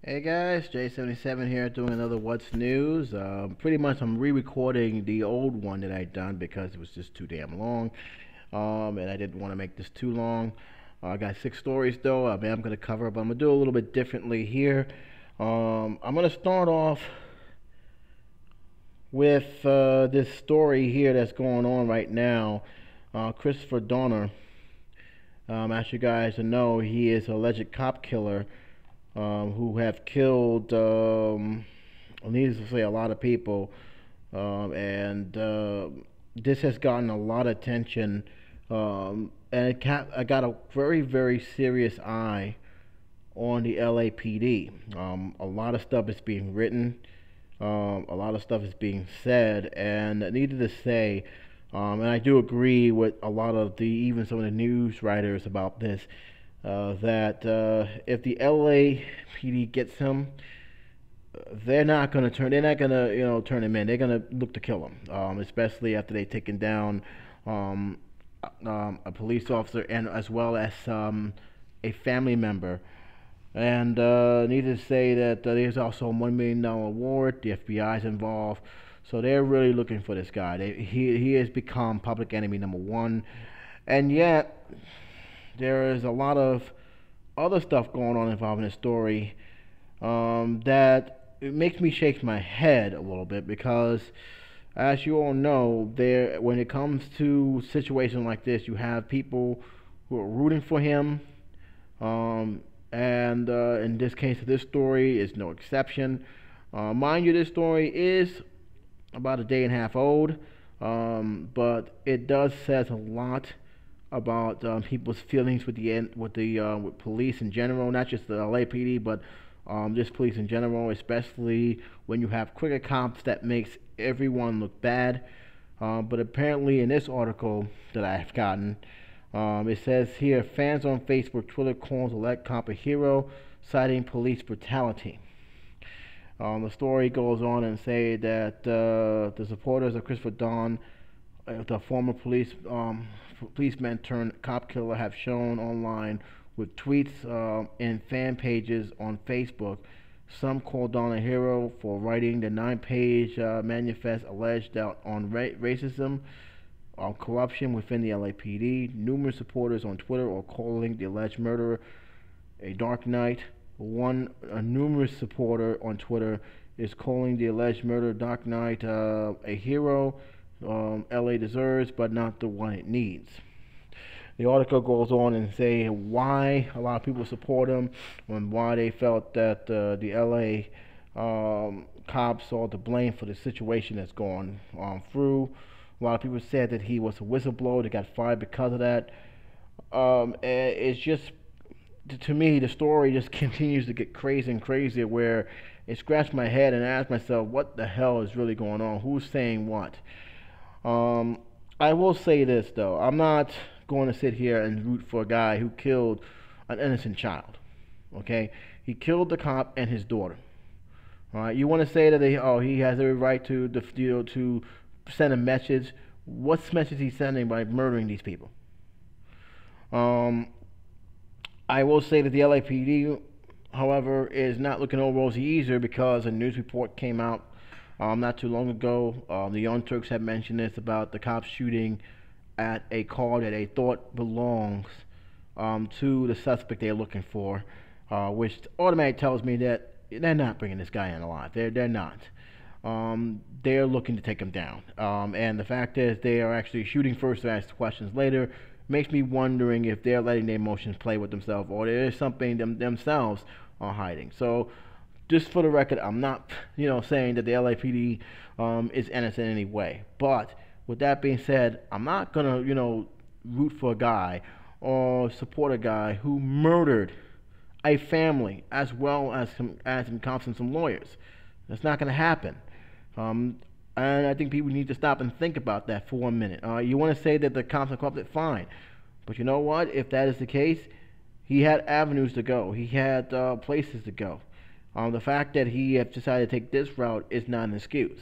Hey guys, J77 here doing another What's News. Pretty much I'm re-recording the old one that I'd done because it was just too damn long, and I didn't want to make this too long. I got 6 stories though. I'm going to cover, but I'm going to do a little bit differently here. I'm going to start off with this story here that's going on right now. Christopher Donner, as you guys know, he is an alleged cop killer who have killed, needless to say, a lot of people. And this has gotten a lot of attention. And I got a very, very serious eye on the LAPD. A lot of stuff is being written, a lot of stuff is being said, and needless to say, and I do agree with a lot of even some of the news writers about this, that if the LAPD gets him, they're not gonna, turn him in. They're gonna look to kill him, especially after they've taken down um, a police officer and as well as a family member. And needless to say that there's also a $1 million award. The FBI is involved, so they're really looking for this guy. He has become public enemy number one, and yet there is a lot of other stuff going on involving the story that it makes me shake my head a little bit because, as you all know, there when it comes to situations like this, you have people who are rooting for him, and in this case, this story is no exception. Mind you, this story is about a day and a half old, but it does says a lot about people's feelings with with police in general, not just the LAPD, but just police in general, especially when you have crooked cops that makes everyone look bad. But apparently, in this article that I've gotten, it says here fans on Facebook, Twitter calls elect cop a hero, citing police brutality. The story goes on and say that the supporters of Christopher Don, the former policeman turned cop killer, have shown online with tweets and fan pages on Facebook. Some call Don a hero for writing the 9-page manifest alleged on racism, on corruption within the LAPD. Numerous supporters on Twitter are calling the alleged murderer a Dark Knight. A numerous supporter on Twitter is calling the alleged murderer Dark Knight a hero LA deserves, but not the one it needs. The article goes on and say why a lot of people support him and why they felt that the LA cops are to blame for the situation that's gone through. A lot of people said that he was a whistleblower that got fired because of that. It's just, to me, the story just continues to get crazier and crazier, where it scratched my head and I asked myself, what the hell is really going on? Who's saying what? I will say this though, I'm not going to sit here and root for a guy who killed an innocent child. Okay, he killed the cop and his daughter. All right, you want to say that he has every right to to send a message. What message is he sending by murdering these people? Um, I will say that the LAPD, however, is not looking over rosy either because a news report came out not too long ago. The Young Turks had mentioned this about the cops shooting at a car that they thought belongs to the suspect they're looking for, which automatically tells me that they're not bringing this guy in alive. They're not. They're looking to take him down. And the fact is, they are actually shooting first to ask questions later. Makes me wondering if they're letting their emotions play with themselves, or there is something themselves are hiding. So, just for the record, I'm not, saying that the LAPD is innocent in any way. But with that being said, I'm not gonna, root for a guy or support a guy who murdered a family as well as some cops and some lawyers. That's not gonna happen. And I think people need to stop and think about that for 1 minute. You want to say that the cops are corrupted, fine, but you know what? If that is the case, he had avenues to go. He had places to go. The fact that he has decided to take this route is not an excuse.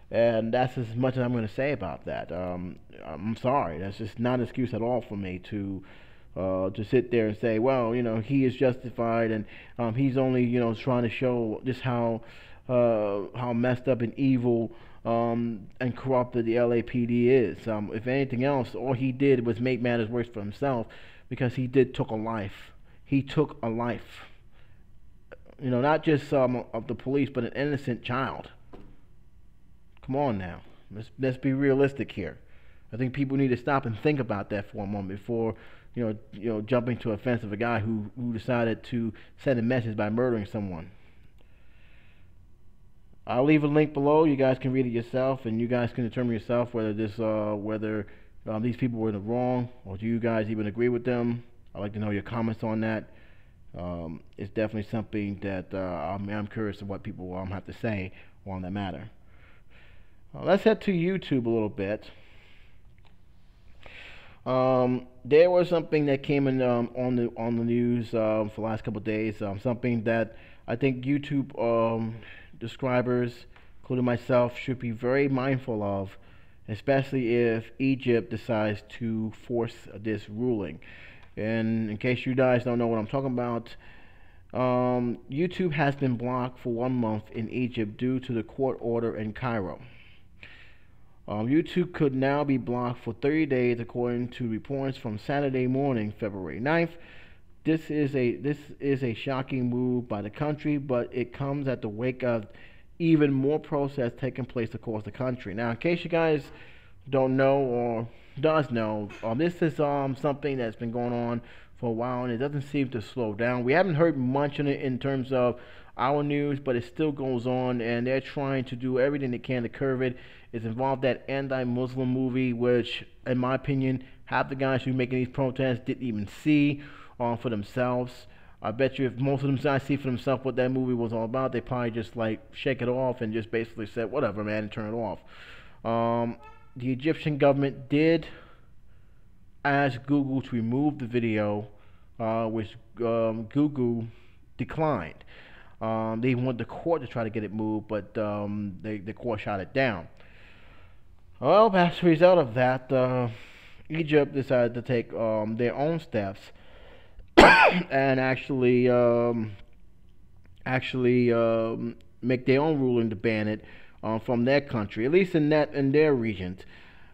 And that's as much as I'm going to say about that. I'm sorry. That's just not an excuse at all for me to to sit there and say, well, he is justified, and he's only, trying to show just how messed up and evil and corrupted the LAPD is. If anything else, all he did was make matters worse for himself, because he took a life. He took a life. Not just of the police, but an innocent child. Come on now, let's be realistic here. I think people need to stop and think about that for a moment before jumping to offense of a guy who decided to send a message by murdering someone. I'll leave a link below. You guys can read it yourself, and you guys can determine yourself whether these people were in the wrong, or do you guys even agree with them. I'd like to know your comments on that. It's definitely something that I'm curious of what people have to say on that matter. Let's head to YouTube a little bit. There was something that came in on the news for the last couple of days. Something that I think YouTube subscribers, including myself, should be very mindful of, especially if Egypt decides to force this ruling. And in case you guys don't know what I'm talking about, YouTube has been blocked for 1 month in Egypt due to the court order in Cairo. YouTube could now be blocked for 30 days, according to reports from Saturday morning, February 9th. This is a shocking move by the country, but it comes at the wake of even more protests taking place across the country. Now, in case you guys don't know or does know, this is something that's been going on for a while, and it doesn't seem to slow down. We haven't heard much on it in terms of our news, but it still goes on, and they're trying to do everything they can to curb it. It's involved that anti-Muslim movie, which, in my opinion, half the guys who are making these protests didn't even see for themselves. I bet you if most of them guys see for themselves what that movie was all about, they probably just shake it off and just basically said, whatever, man, and turn it off. The Egyptian government did ask Google to remove the video, which Google declined. They wanted the court to try to get it moved, but the court shot it down. Well, as a result of that, Egypt decided to take their own steps and actually make their own ruling to ban it from their country, at least in their regions,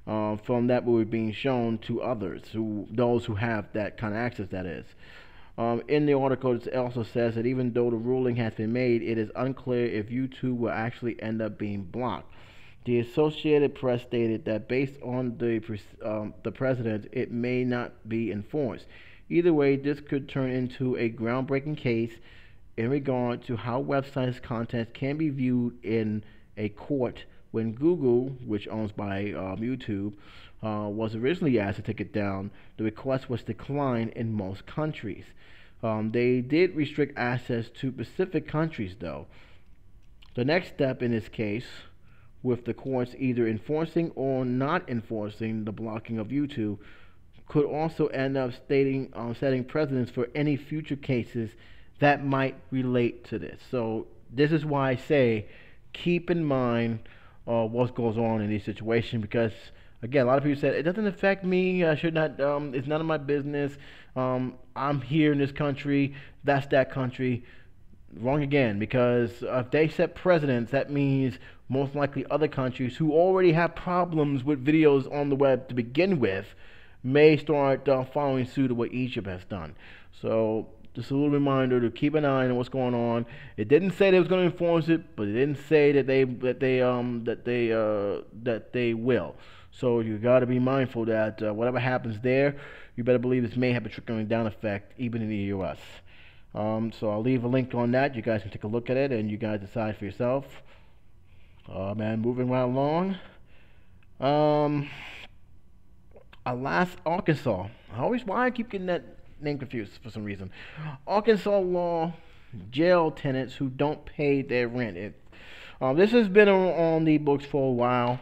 from that movie being shown to others, those who have that kind of access. That is. In the article, it also says that even though the ruling has been made, it is unclear if YouTube will actually end up being blocked. The Associated Press stated that based on the precedent, it may not be enforced. Either way, this could turn into a groundbreaking case in regard to how websites' content can be viewed in a court. When Google, which owns by YouTube, was originally asked to take it down, the request was declined in most countries. They did restrict access to specific countries, though. The next step in this case, with the courts either enforcing or not enforcing the blocking of YouTube, could also end up setting precedents for any future cases that might relate to this. So this is why I say keep in mind what goes on in these situations, because again, a lot of people said it doesn't affect me. I should not. It's none of my business. I'm here in this country. That's that country. Wrong again, because if they set precedents, that means most likely other countries who already have problems with videos on the web to begin with may start following suit of what Egypt has done. So just a little reminder to keep an eye on what's going on. It didn't say they was going to enforce it, but it didn't say that they will. So you got to be mindful that whatever happens there, you better believe this may have a trickling down effect even in the U.S. So I'll leave a link on that. You guys can take a look at it and you guys decide for yourself. Man, moving right along. Arkansas. Why I keep getting that name confused for some reason. Arkansas law, jail tenants who don't pay their rent. This has been on the books for a while.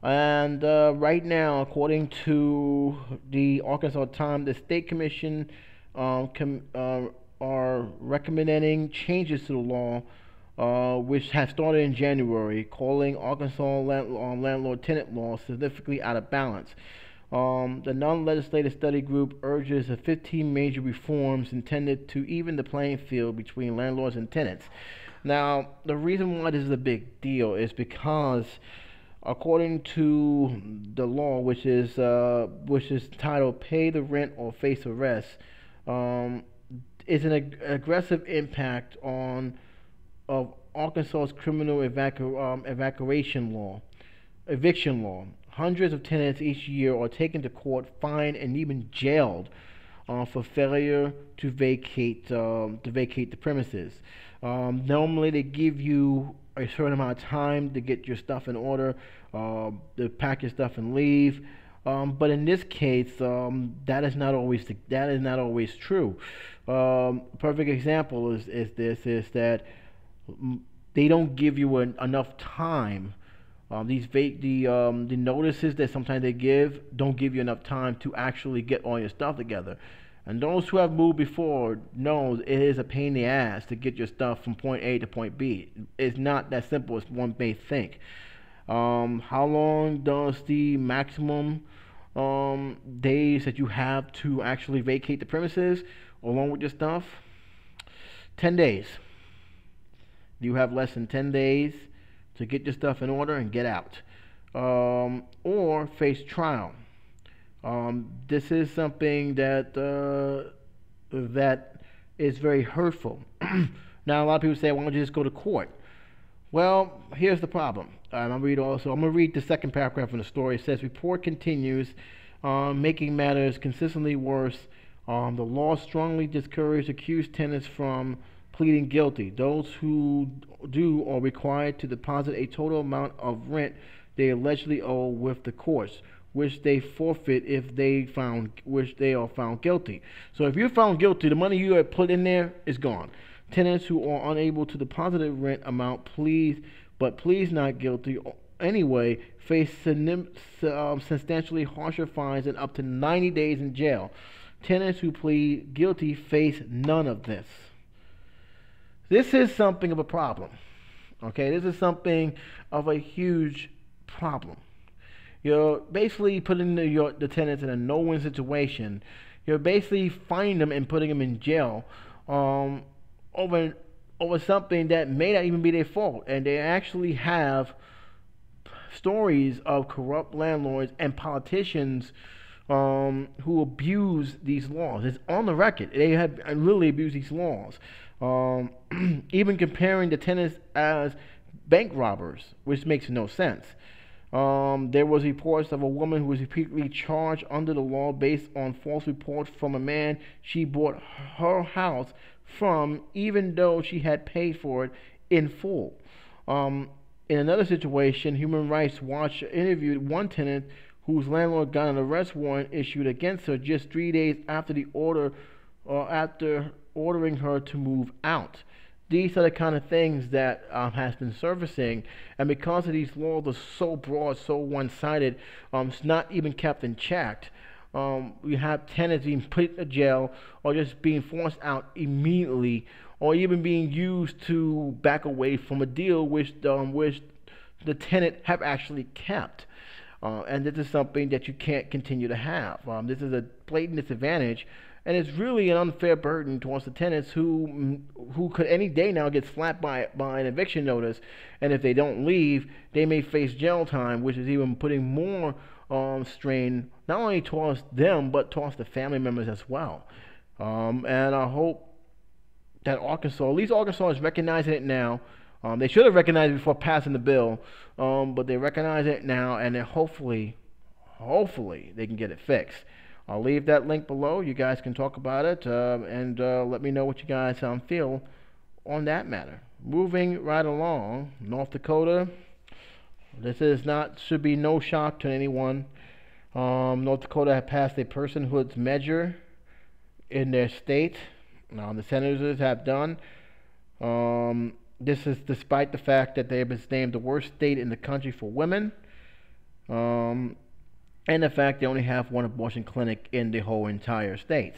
And right now, according to the Arkansas Times, the state commission are recommending changes to the law, which has started in January, calling Arkansas landlord-tenant law significantly out of balance. The non-legislative study group urges 15 major reforms intended to even the playing field between landlords and tenants. Now, the reason why this is a big deal is because, according to the law, which is titled "Pay the Rent or Face Arrest," um, is an aggressive impact on of Arkansas's criminal eviction law. Hundreds of tenants each year are taken to court, fined, and even jailed for failure to vacate the premises. Normally, they give you a certain amount of time to get your stuff in order, to pack your stuff and leave. But in this case, that is not always true. Perfect example is that they don't give you enough time. The notices that sometimes they give don't give you enough time to actually get all your stuff together. And those who have moved before know it is a pain in the ass to get your stuff from point A to point B. It's not that simple as one may think. How long does the maximum days that you have to actually vacate the premises along with your stuff? 10 days. You have less than 10 days to get your stuff in order and get out, or face trial. This is something that is very hurtful. Now, a lot of people say, "Why don't you just go to court?" Well, here's the problem. I'm gonna read the second paragraph in the story. It says, "Report continues, making matters consistently worse. The law strongly discourages accused tenants from pleading guilty. Those who do are required to deposit a total amount of rent they allegedly owe with the courts, which they forfeit if they are found guilty." So if you're found guilty, the money you have put in there is gone. Tenants who are unable to deposit a rent amount plead not guilty anyway face substantially harsher fines and up to 90 days in jail. Tenants who plead guilty face none of this. This is something of a problem. Okay, this is something of a huge problem. You're basically putting the tenants in a no-win situation. You're basically fining them and putting them in jail over something that may not even be their fault. And they actually have stories of corrupt landlords and politicians who abuse these laws. It's on the record. They have literally abused these laws. Even comparing the tenants as bank robbers, which makes no sense. There was reports of a woman who was repeatedly charged under the law based on false reports from a man she bought her house from, even though she had paid for it in full. In another situation, Human Rights Watch interviewed one tenant whose landlord got an arrest warrant issued against her just 3 days after after ordering her to move out. These are the kind of things that has been surfacing, and because of these laws are so broad, so one-sided, it's not even kept in check. We have tenants being put in jail or just being forced out immediately, or even being used to back away from a deal which the tenant have actually kept. And this is something that you can't continue to have. This is a blatant disadvantage, and it's really an unfair burden towards the tenants who could any day now get slapped by an eviction notice, and if they don't leave, they may face jail time, which is even putting more strain not only towards them but towards the family members as well. And I hope that Arkansas, at least Arkansas, is recognizing it now. They should have recognized it before passing the bill, but they recognize it now, and then hopefully they can get it fixed. I'll leave that link below. You guys can talk about it, and let me know what you guys feel on that matter. Moving right along, North Dakota. This should be no shock to anyone. North Dakota have passed a personhood measure in their state. Now the senators have done. This is despite the fact that they have been named the worst state in the country for women. And the fact they only have one abortion clinic in the whole entire state.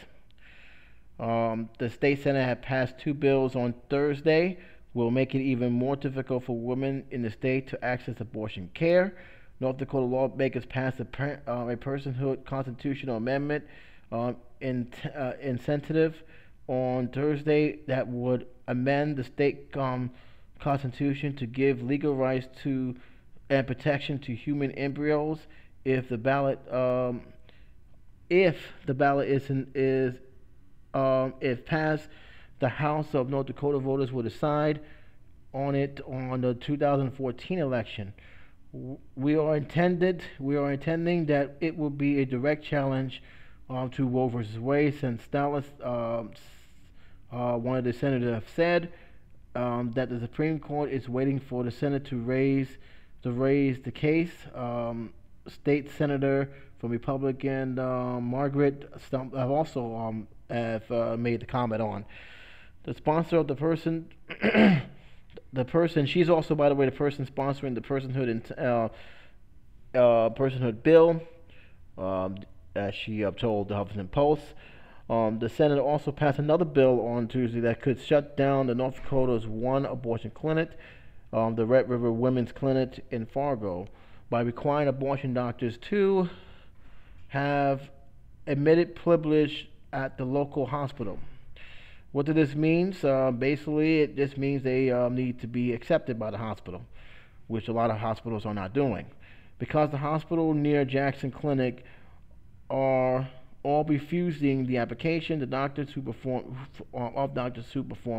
The state senate had passed 2 bills on Thursday, will make it even more difficult for women in the state to access abortion care. North Dakota lawmakers passed a personhood constitutional amendment incentive on Thursday that would amend the state constitution to give legal rights to and protection to human embryos if the ballot if the ballot is if passed, the House of North Dakota voters will decide on it on the 2014 election. We are intending that it will be a direct challenge to Roe versus Wade, since Dallas, one of the senators, have said that the Supreme Court is waiting for the Senate to raise the case. State Senator from Republican Margaret Stump have also made the comment on the sponsor of the person. The person, she's also, by the way, the person sponsoring the personhood bill, as she told the Huffington Post. The Senate also passed another bill on Tuesday that could shut down the North Dakota's one abortion clinic, the Red River Women's Clinic in Fargo, by requiring abortion doctors to have admitted privilege at the local hospital. What does this mean? Basically, it just means they need to be accepted by the hospital, which a lot of hospitals are not doing. Because the hospital near Jackson Clinic are all refusing the application, the doctors who perform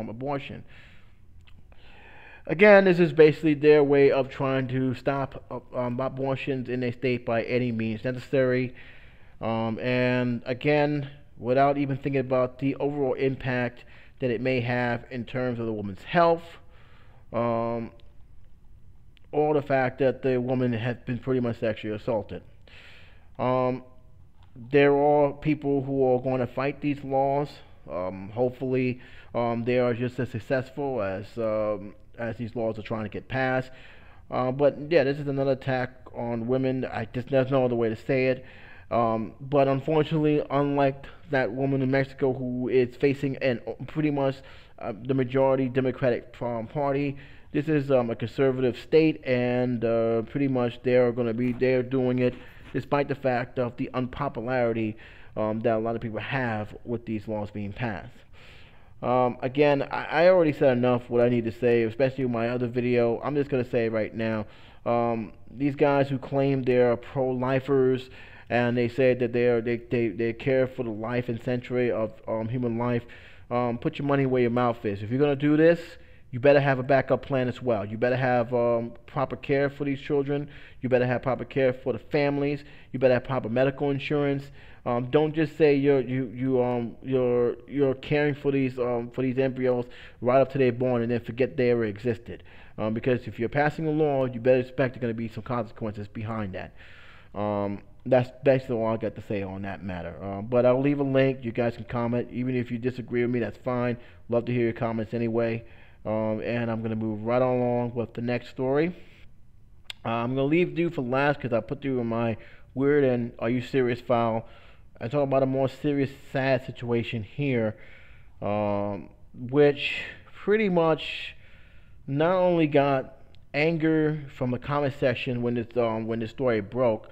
abortion. Again, this is basically their way of trying to stop abortions in their state by any means necessary. And again, without even thinking about the overall impact that it may have in terms of the woman's health, or the fact that the woman has been pretty much sexually assaulted. There are people who are going to fight these laws. Hopefully, they are just as successful as these laws are trying to get passed. But yeah, this is another attack on women. There's no other way to say it. But unfortunately, unlike that woman in Mexico who is facing pretty much the majority Democratic Party, this is a conservative state, and pretty much they're doing it despite the fact of the unpopularity that a lot of people have with these laws being passed. Again, I already said enough what I need to say, especially in my other video. I'm just going to say right now, these guys who claim they're pro-lifers and they say that they care for the life and century of human life, put your money where your mouth is. If you're going to do this, you better have a backup plan as well. You better have proper care for these children. You better have proper care for the families. You better have proper medical insurance. Don't just say you're caring for these embryos right up to they're born and then forget they ever existed. Because if you're passing a law, you better expect there are going to be some consequences behind that. That's basically all I got to say on that matter. But I'll leave a link. You guys can comment. Even if you disagree with me, that's fine. Love to hear your comments anyway. And I'm going to move right along with the next story. I'm going to leave you for last because I put you in my weird and are you serious file. I talk about a more serious, sad situation here, which pretty much not only got anger from the comment section when this story broke,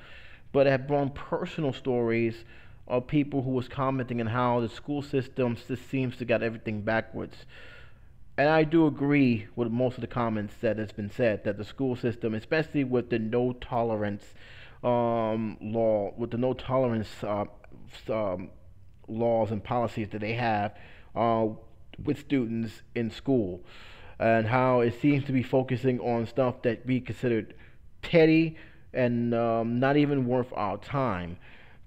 but it had brought personal stories of people who was commenting on how the school system just seems to got everything backwards. And I do agree with most of the comments that has been said, that the school system, especially with the no tolerance law, with the no tolerance laws and policies that they have with students in school, and how it seems to be focusing on stuff that we considered petty and not even worth our time,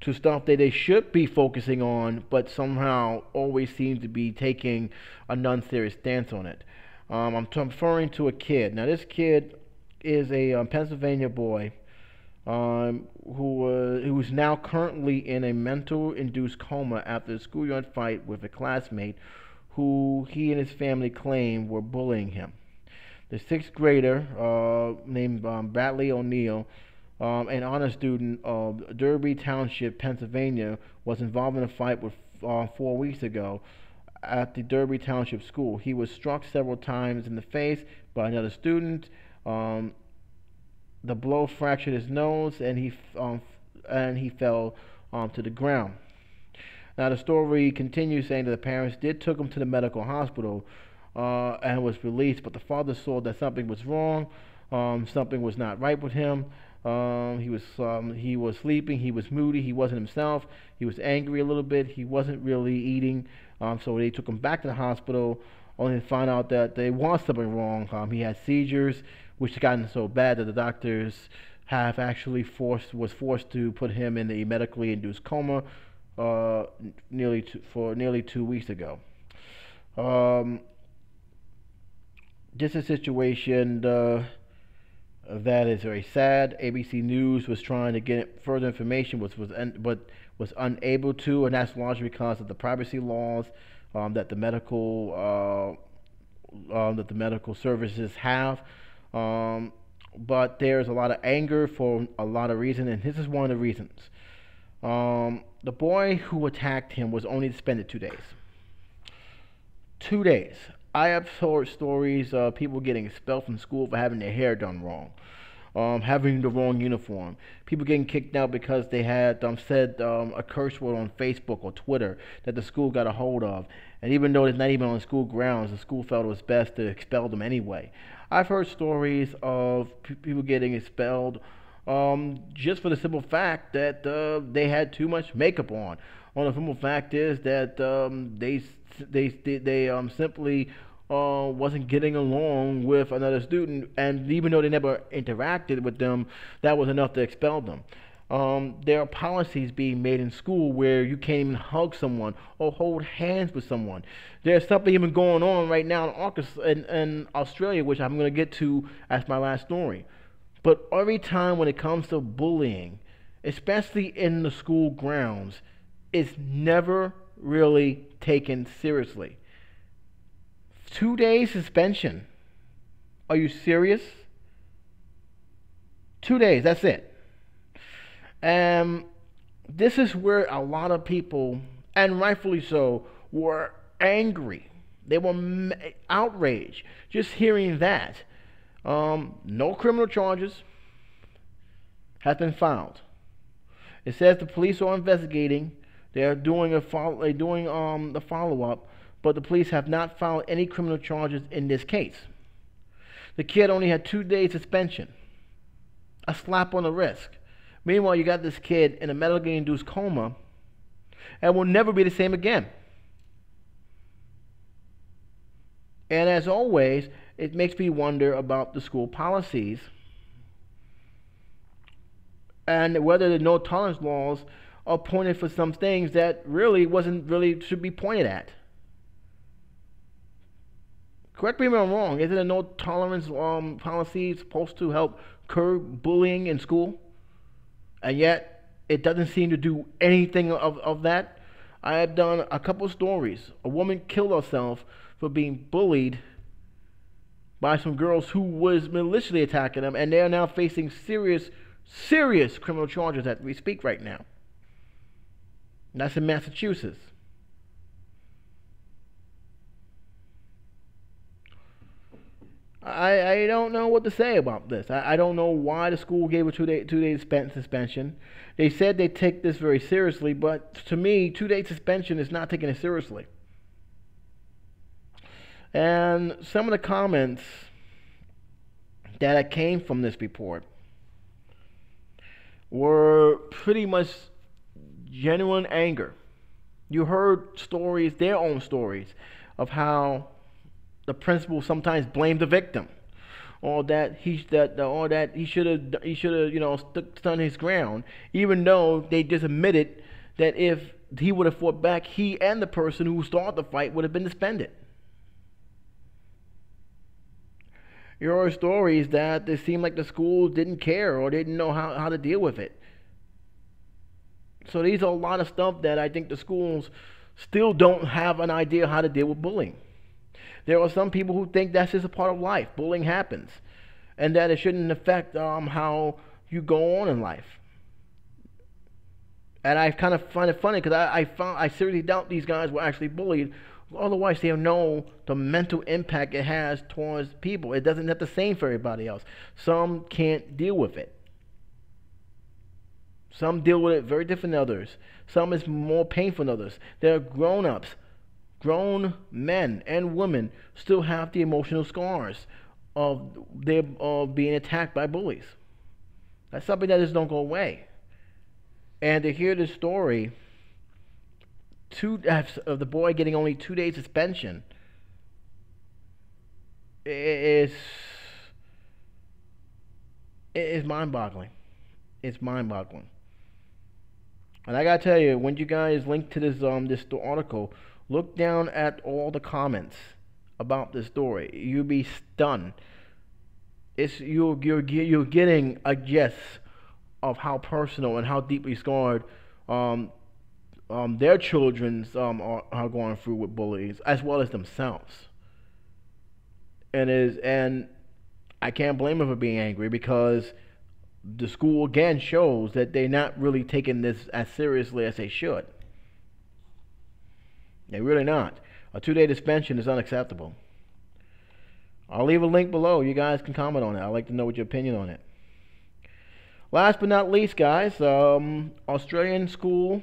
to stuff that they should be focusing on, but somehow always seem to be taking a non-serious stance on it. I'm referring to a kid. Now, this kid is a Pennsylvania boy who's now currently in a mental-induced coma after a schoolyard fight with a classmate who he and his family claim were bullying him. The sixth grader, named Bradley O'Neill, an honor student of Derby Township, Pennsylvania, was involved in a fight with 4 weeks ago at the Derby Township School. He was struck several times in the face by another student, The blow fractured his nose, and he fell to the ground. Now the story continues saying that the parents did took him to the medical hospital and was released, but the father saw that something was wrong, something was not right with him. He was sleeping. He was moody. He wasn't himself. He was angry a little bit. He wasn't really eating. So they took him back to the hospital, only to find out that there was something wrong. He had seizures, which had gotten so bad that the doctors have actually forced to put him in a medically induced coma nearly 2 weeks ago. Um, this is a situation that is very sad. ABC News was trying to get further information, but was unable to, and that's largely because of the privacy laws that the medical services have. But there's a lot of anger for a lot of reasons, and this is one of the reasons. The boy who attacked him was only suspended 2 days. 2 days. I have heard stories of people getting expelled from school for having their hair done wrong, having the wrong uniform, people getting kicked out because they had said a curse word on Facebook or Twitter that the school got a hold of. And even though it's not even on school grounds, the school felt it was best to expel them anyway. I've heard stories of people getting expelled just for the simple fact that they had too much makeup on. The simple fact is that they simply wasn't getting along with another student, and even though they never interacted with them, that was enough to expel them. There are policies being made in school where you can't even hug someone or hold hands with someone. There's something even going on right now in Australia, which I'm going to get to as my last story. But every time when it comes to bullying, especially in the school grounds, it's never really taken seriously. 2 days suspension. Are you serious? 2 days, that's it. And this is where a lot of people, and rightfully so, were angry. They were outraged just hearing that. No criminal charges have been filed. It says the police are investigating. They're doing the follow-up, but the police have not filed any criminal charges in this case. The kid only had 2 days suspension, a slap on the wrist. Meanwhile, you got this kid in a medically induced coma and will never be the same again. And as always, it makes me wonder about the school policies and whether the no tolerance laws are pointed for some things that should be pointed at. Correct me if I'm wrong. Isn't a no tolerance policy supposed to help curb bullying in school? And yet, it doesn't seem to do anything of that. I have done a couple of stories. A woman killed herself for being bullied by some girls who was maliciously attacking them, and they are now facing serious criminal charges as we speak right now. And that's in Massachusetts. I don't know what to say about this. I don't know why the school gave a 2 day suspension. They said they take this very seriously, but to me, 2 day suspension is not taking it seriously. And some of the comments that came from this report were pretty much genuine anger. You heard stories, their own stories, of how the principal sometimes blamed the victim, or that he should have stood his ground, even though they just admitted that if he would have fought back, he and the person who started the fight would have been suspended. You heard stories that it seemed like the schools didn't care or didn't know how to deal with it. So these are a lot of stuff that I think the schools still don't have an idea how to deal with bullying. There are some people who think that's just a part of life. Bullying happens, and that it shouldn't affect how you go on in life. And I kind of find it funny because I seriously doubt these guys were actually bullied Otherwise, they'll know the mental impact it has towards people. It doesn't have the same for everybody else. Some can't deal with it. Some deal with it very different than others. Some is more painful than others. There are grown-ups, grown men and women still have the emotional scars of being attacked by bullies. That's something that just don't go away. And to hear this story, of the boy getting only 2 days suspension, is mind-boggling. It's mind-boggling. And I gotta tell you, when you guys link to this article, look down at all the comments about this story. You'll be stunned. You're getting a guess of how personal and how deeply scarred their children's are going through with bullies, as well as themselves. And I can't blame them for being angry, because the school again shows that they're not really taking this as seriously as they should. They're really not. A 2-day suspension is unacceptable. I'll leave a link below. You guys can comment on it. I'd like to know what your opinion on it. Last but not least, guys, Australian school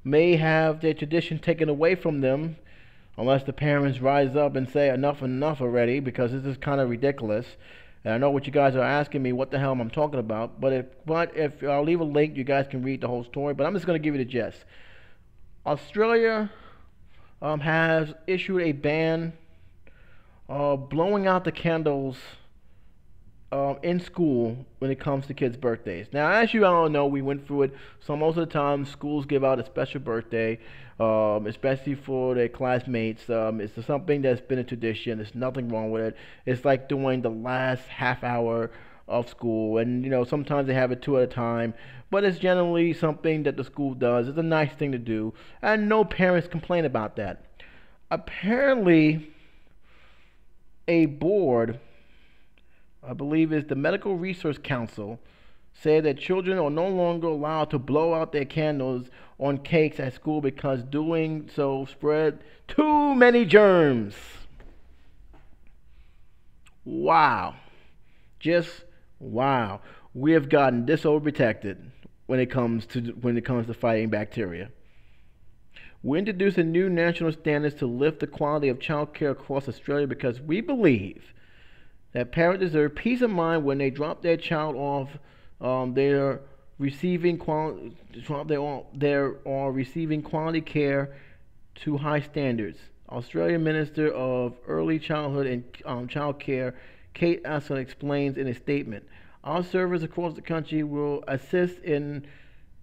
may have their tradition taken away from them unless the parents rise up and say enough already, because this is kind of ridiculous. And I know what you guys are asking me, what the hell I'm talking about. But if I'll leave a link, you guys can read the whole story. But I'm just going to give you the gist. Australia has issued a ban blowing out the candles in school when it comes to kids' birthdays. Now, as you all know, we went through it. So most of the time, schools give out a special birthday, especially for their classmates. It's something that's been a tradition. There's nothing wrong with it. It's like doing the last half hour of school, and sometimes they have it 2 at a time. But it's generally something that the school does. It's a nice thing to do, and no parents complain about that. Apparently, a board, I believe it's the Medical Research Council, said that children are no longer allowed to blow out their candles on cakes at school because doing so spread too many germs. Wow. Just wow. We have gotten this overprotected when it comes to fighting bacteria. We introduced a new national standards to lift the quality of child care across Australia because we believe that parents deserve peace of mind when they drop their child off. They're receiving quality care to high standards. Australian Minister of Early Childhood and Child Care, Kate Aston, explains in a statement, "Our service across the country will assist in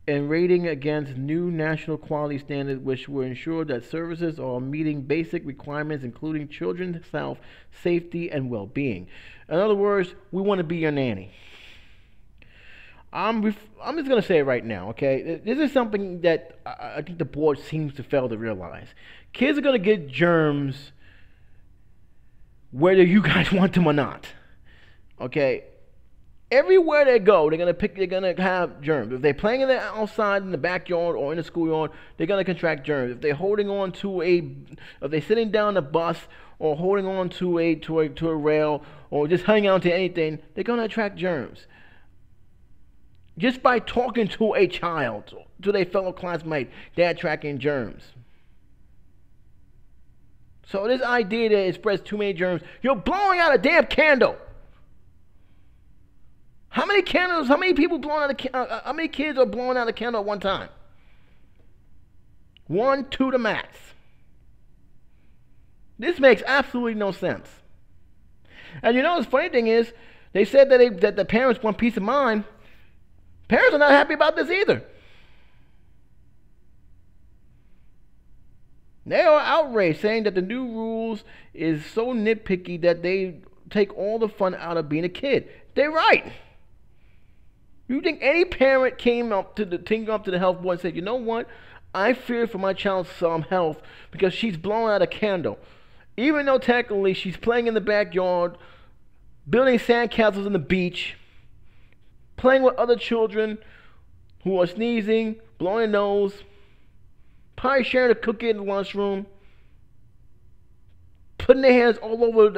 rating against new national quality standards, which will ensure that services are meeting basic requirements, including children's health, safety, and well-being." In other words, we want to be your nanny. I'm just going to say it right now, okay? This is something that I think the board seems to fail to realize. Kids are going to get germs whether you guys want them or not, okay? Everywhere they go, they're gonna have germs. If they're playing outside in the backyard or in the schoolyard, they're gonna contract germs. If they're if they're sitting down the bus or holding on to a rail or just hanging on to anything, they're gonna attract germs. Just by talking to a child, to their fellow classmate, they're attracting germs. So this idea that it spreads too many germs, you're blowing out a damn candle. How many candles? How many people how many kids are blowing out a candle at one time? 1, 2 to max. This makes absolutely no sense. And the funny thing is, they said that the parents want peace of mind. Parents are not happy about this either. They are outraged, saying that the new rules is so nitpicky that they take all the fun out of being a kid. They're right. You think any parent came up to the health board and said, "You know what? I fear for my child's health because she's blowing out a candle. Even though technically she's playing in the backyard, building sandcastles on the beach, playing with other children who are sneezing, blowing their nose, probably sharing a cookie in the lunchroom. putting their hands all over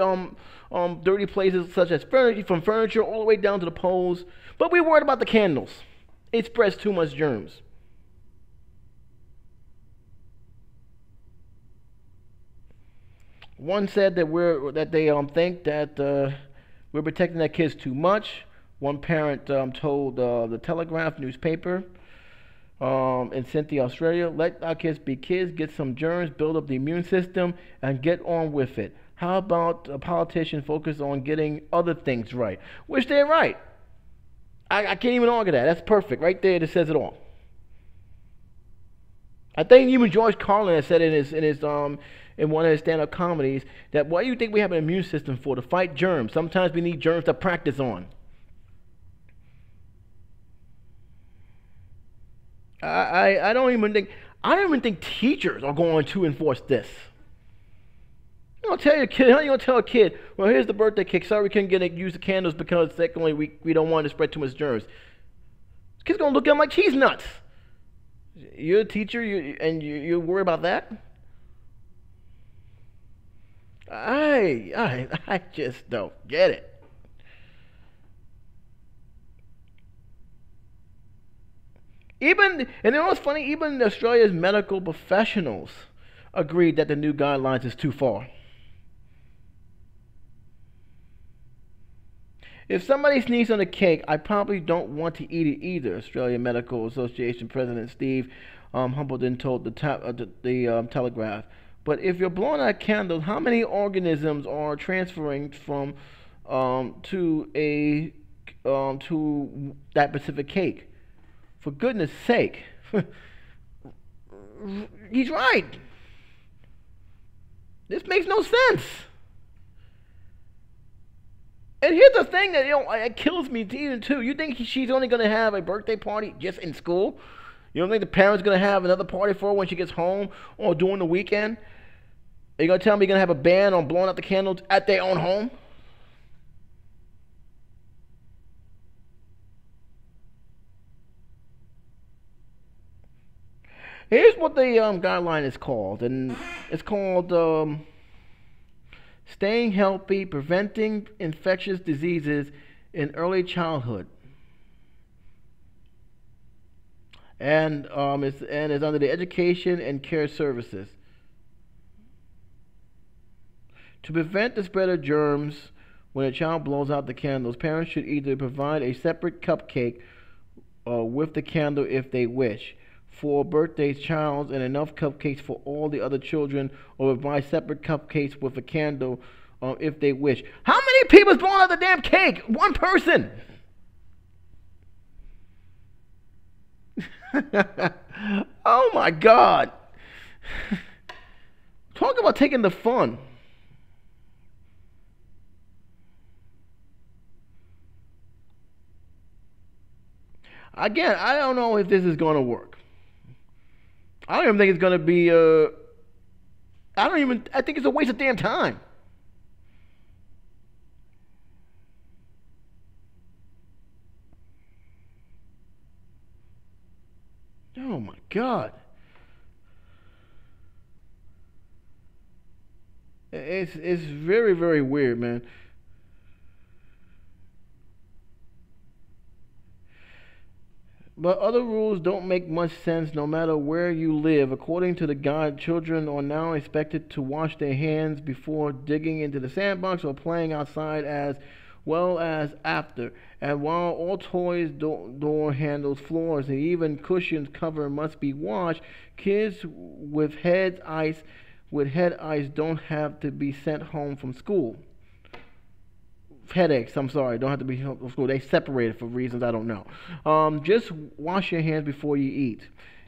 dirty places such as furniture, from furniture all the way down to the poles. But we're worried about the candles. It spreads too much germs. One said that they think that we're protecting their kids too much. One parent told the Telegraph newspaper in Sydney, Australia, let our kids be kids, get some germs, build up the immune system, and get on with it. How about a politician focus on getting other things right? Which they're right. I can't even argue that. That's perfect. Right there, that says it all. I think even George Carlin has said in one of his stand-up comedies that what do you think we have an immune system for? To fight germs. Sometimes we need germs to practice on. I don't even think teachers are going to enforce this. You don't tell your kid. How you gonna tell a kid? Well, here's the birthday cake. Sorry, we couldn't use the candles because secondly, we don't want to spread too much germs. This kid's gonna look at him like cheese nuts. You're a teacher, you worry about that? I just don't get it. And you know what's funny? Even Australia's medical professionals agreed that the new guidelines is too far. If somebody sneezes on a cake, I probably don't want to eat it either. Australian Medical Association President Steve Humbledon told the Telegraph. But if you're blowing out candles, how many organisms are transferring from to that specific cake? For goodness sake. He's right. This makes no sense. And here's the thing that it kills me even too. You think she's only going to have a birthday party just in school? You don't think the parents going to have another party for her when she gets home or during the weekend? Are you going to tell me you're going to have a ban on blowing out the candles at their own home? Here's what the guideline is called, and it's called Staying Healthy, Preventing Infectious Diseases in Early Childhood. And it's under the Education and Care Services. To prevent the spread of germs when a child blows out the candles, parents should either provide a separate cupcake with the candle if they wish for birthday child and enough cupcakes for all the other children, or provide separate cupcakes with a candle if they wish. How many people is blowing out the damn cake? One person. Oh my God. Talk about taking the fun. Again, I don't know if this is going to work. I don't even think it's going to be I think it's a waste of damn time. Oh my God. It's very, very weird, man. But other rules don't make much sense no matter where you live. According to the guide, children are now expected to wash their hands before digging into the sandbox or playing outside as well as after. And while all toys, door handles, floors, and even cushions cover must be washed, kids with head ice don't have to be sent home from school. Headaches, I'm sorry, don't have to be from school. They separated for reasons I don't know. Just wash your hands before you eat.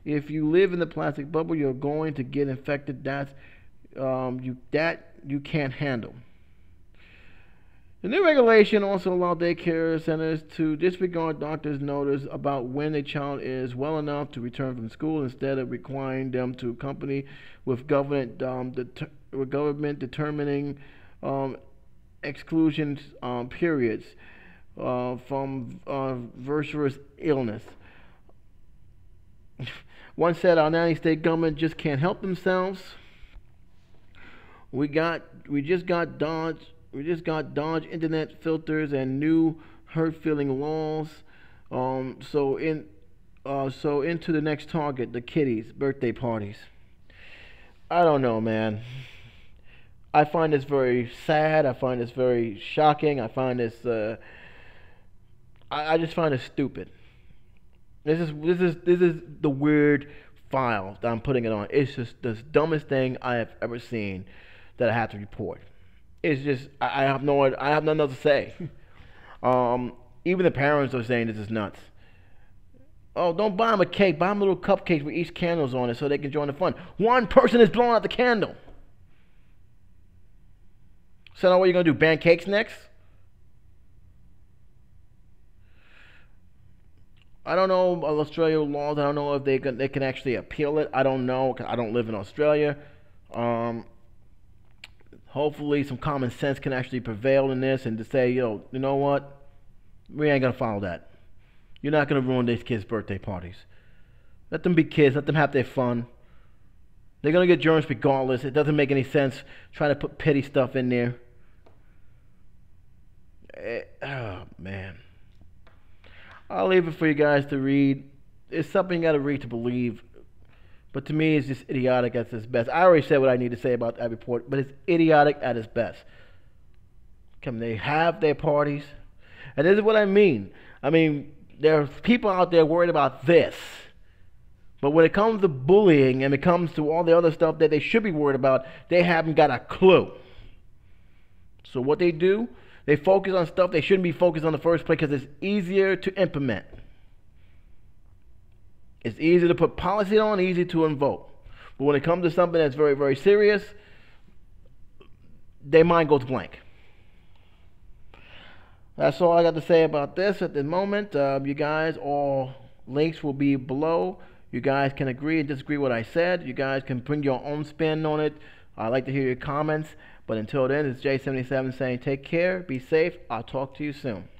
If you live in the plastic bubble, you're going to get infected. That you can't handle. The new regulation also allowed daycare centers to disregard doctors' notice about when a child is well enough to return from school, instead of requiring them to accompany with government determining exclusion periods from virus illness. One said our nanny state government just can't help themselves. We got Dodge internet filters and new hurt feeling laws. So into the next target, the kiddies' birthday parties. I don't know, man. I find this very sad. I find this very shocking. I just find it stupid. This is the weird file that I'm putting it on. It's just the dumbest thing I have ever seen that I have to report. It's just I have I have nothing else to say. Even the parents are saying this is nuts. Oh, don't buy them a cake. Buy them little cupcakes with each candles on it so they can join the fun. One person is blowing out the candle. So now what are you gonna do? Ban cakes next? I don't know Australia laws. I don't know if they can actually appeal it. I don't know. 'Cause I don't live in Australia. Um, Hopefully, some common sense can actually prevail in this, and to say, you know what? We ain't gonna follow that. You're not gonna ruin these kids' birthday parties. Let them be kids. Let them have their fun. They're gonna get germs regardless. It doesn't make any sense trying to put petty stuff in there. Oh man. I'll leave it for you guys to read. It's something you gotta read to believe. But to me, it's just idiotic at its best. I already said what I need to say about that report, but it's idiotic at its best. Can they have their parties? And this is what I mean. I mean, there are people out there worried about this. But when it comes to bullying and it comes to all the other stuff that they should be worried about, they haven't got a clue. So what they do, they focus on stuff they shouldn't be focused on in the first place because it's easier to implement. It's easy to put policy on, easy to invoke. But when it comes to something that's very, very serious, their mind goes blank. That's all I got to say about this at the moment. You guys, all links will be below. You guys can agree and disagree with what I said. You guys can bring your own spin on it. I'd like to hear your comments. But until then, it's J77 saying take care, be safe. I'll talk to you soon.